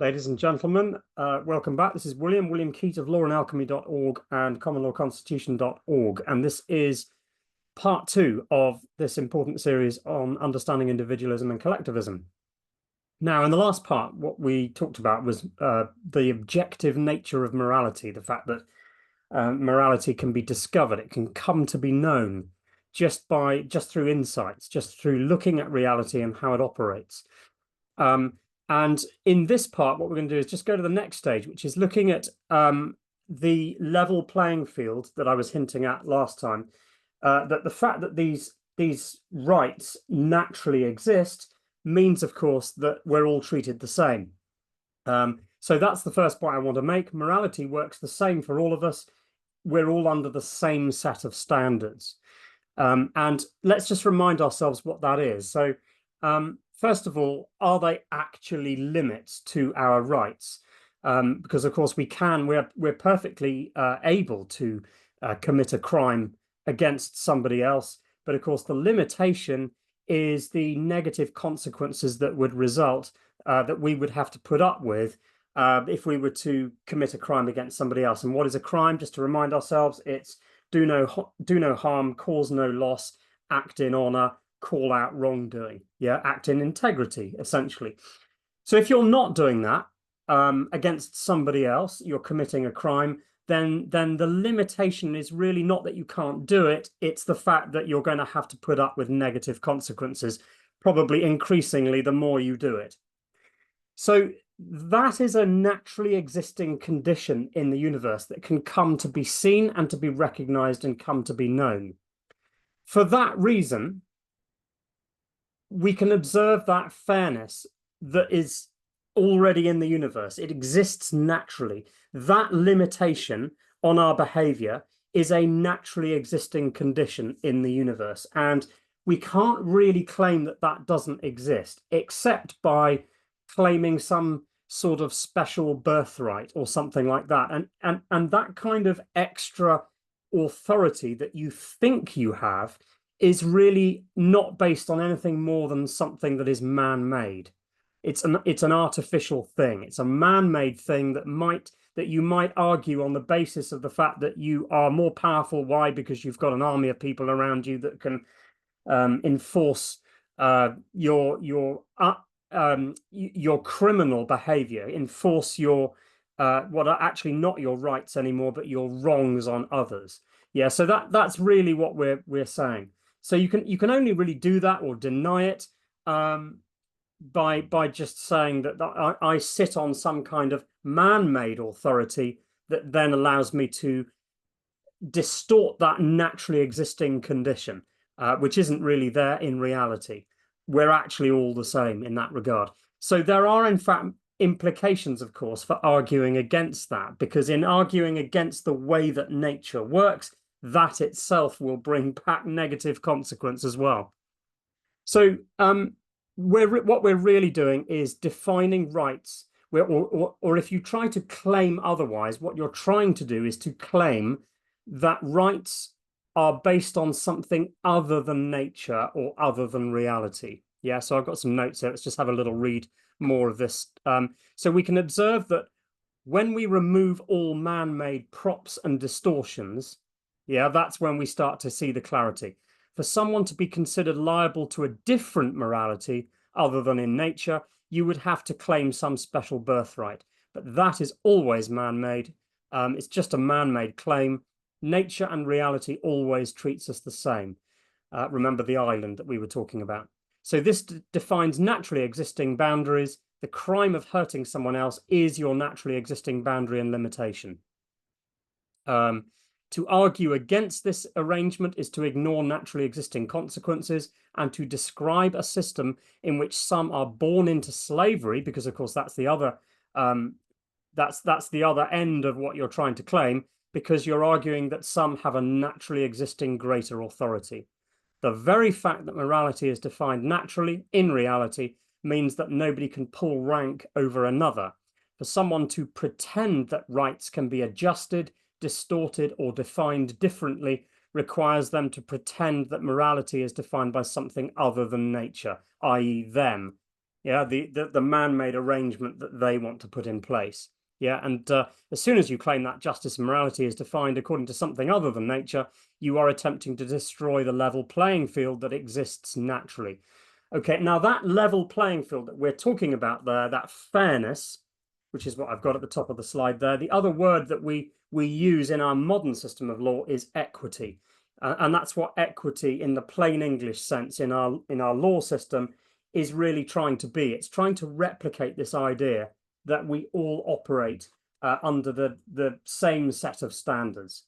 Ladies and gentlemen, welcome back. This is William Keat of lawandalchemy.org and commonlawconstitution.org, and this is part 2 of this important series on understanding individualism and collectivism. Now, in the last part, what we talked about was the objective nature of morality, the fact that morality can be discovered, it can come to be known just through insights, just through looking at reality and how it operates. And in this part, what we're going to do is just go to the next stage, which is looking at the level playing field that I was hinting at last time, that the fact that these rights naturally exist means, of course, that we're all treated the same. So that's the first point I want to make. Morality works the same for all of us. We're all under the same set of standards. And let's just remind ourselves what that is. So first of all, are they actually limits to our rights? Because of course we're perfectly able to commit a crime against somebody else, but of course the limitation is the negative consequences that would result, that we would have to put up with if we were to commit a crime against somebody else. And what is a crime? Just to remind ourselves, it's do no harm, cause no loss, act in honor, call out wrongdoing, act in integrity, essentially. So if you're not doing that against somebody else, you're committing a crime, then the limitation is really not that you can't do it, it's the fact that you're going to have to put up with negative consequences, probably increasingly the more you do it. So that is a naturally existing condition in the universe that can come to be seen and to be recognized and come to be known. For that reason, we can observe that fairness that is already in the universe. It exists naturally. That limitation on our behavior is a naturally existing condition in the universe. And we can't really claim that that doesn't exist, except by claiming some sort of special birthright or something like that. And that kind of extra authority that you think you have is really not based on anything more than something that is man-made. It's an artificial thing. It's a man-made thing that you might argue on the basis of the fact that you are more powerful. Why? Because you've got an army of people around you that can enforce your criminal behavior, enforce your what are actually not your rights anymore, but your wrongs on others. Yeah, so that's really what we're saying. So you can only really do that or deny it by just saying that I sit on some kind of man-made authority that then allows me to distort that naturally existing condition, which isn't really there in reality. We're actually all the same in that regard. So there are, in fact, implications, of course, for arguing against that, because in arguing against the way that nature works, that itself will bring back negative consequence as well. So what we're really doing is defining rights, or if you try to claim otherwise, what you're trying to do is to claim that rights are based on something other than nature or other than reality. Yeah, so I've got some notes here. Let's just have a little read more of this. So we can observe that when we remove all man-made props and distortions, that's when we start to see the clarity. For someone to be considered liable to a different morality other than in nature, you would have to claim some special birthright. But that is always man-made. It's just a man-made claim. Nature and reality always treats us the same. Remember the island that we were talking about. So this defines naturally existing boundaries. The crime of hurting someone else is your naturally existing boundary and limitation. To argue against this arrangement is to ignore naturally existing consequences and to describe a system in which some are born into slavery, because of course that's the other that's the other end of what you're trying to claim, because you're arguing that some have a naturally existing greater authority. The very fact that morality is defined naturally in reality means that nobody can pull rank over another. For someone to pretend that rights can be adjusted, distorted, or defined differently requires them to pretend that morality is defined by something other than nature, i.e. them. Yeah, the man-made arrangement that they want to put in place. Yeah, and as soon as you claim that justice and morality is defined according to something other than nature, you are attempting to destroy the level playing field that exists naturally. Okay, now that level playing field that we're talking about there, that fairness, which is what I've got at the top of the slide there. The other word that we use in our modern system of law is equity. And that's what equity in the plain English sense in our law system is really trying to be. It's trying to replicate this idea that we all operate under the same set of standards,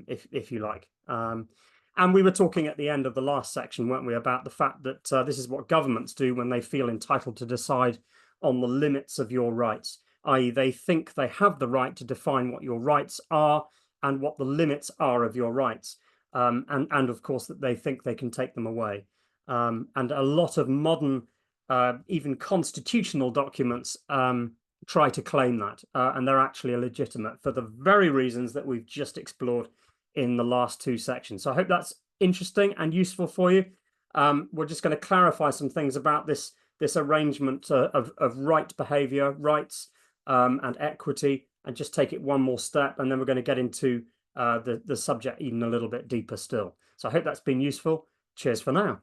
if you like. And we were talking at the end of the last section, weren't we, about the fact that this is what governments do when they feel entitled to decide on the limits of your rights, i.e. they think they have the right to define what your rights are and what the limits are of your rights. And of course that they think they can take them away. And a lot of modern, even constitutional documents try to claim that, and they're actually illegitimate for the very reasons that we've just explored in the last two sections. So I hope that's interesting and useful for you. We're just going to clarify some things about this arrangement of right behavior, rights, and equity, and just take it one more step, and then we're going to get into the subject even a little bit deeper still. So I hope that's been useful. Cheers for now.